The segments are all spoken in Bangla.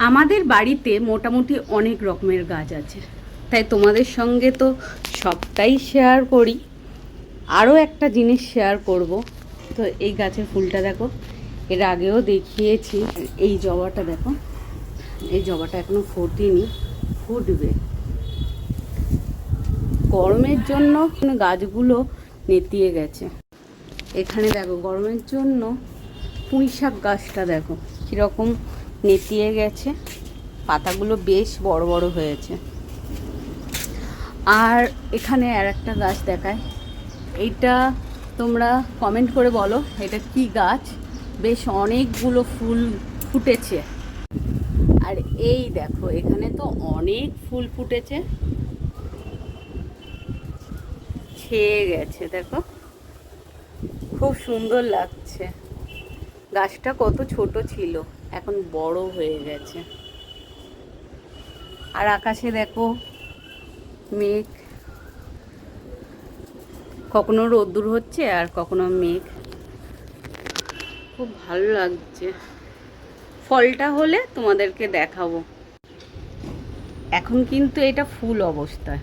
আমাদের বাড়িতে মোটামুটি অনেক রকমের গাছ আছে, তাই তোমাদের সঙ্গে তো সবটাই শেয়ার করি। আরও একটা জিনিস শেয়ার করব। তো এই গাছের ফুলটা দেখো, এর আগেও দেখিয়েছি। এই জবাটা দেখো, এই জবাটা এখনো ফোটেনি, ফুটবে। গরমের জন্য গাছগুলো নেতিয়ে গেছে। এখানে দেখো গরমের জন্য পুঁই শাক গাছটা দেখো কীরকম নেতিয়ে গেছে, পাতাগুলো বেশ বড় বড় হয়েছে। আর এখানে আর একটা গাছ দেখায়, এইটা তোমরা কমেন্ট করে বলো এটা কি গাছ। বেশ অনেকগুলো ফুল ফুটেছে। আর এই দেখো এখানে তো অনেক ফুল ফুটেছে, ছেয়ে গেছে দেখো, খুব সুন্দর লাগছে। গাছটা কত ছোট ছিল, এখন বড় হয়ে গেছে। আর আকাশে দেখো মেঘ, কখনো রোদ্দুর হচ্ছে আর কখনো মেঘ, খুব ভালো লাগছে। ফলটা হলে তোমাদেরকে দেখাবো। এখন কিন্তু এটা ফুল অবস্থায়,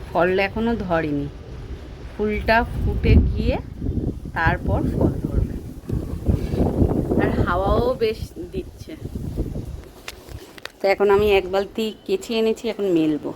ফলটা এখনো ধরেনি। ফুলটা ফুটে গিয়ে তারপর ফল ধরবে। আর হাওয়াও বেশ দিচ্ছে। তো এখন আমি এক বালতি কেচি এনেছি, এখন মেলবো।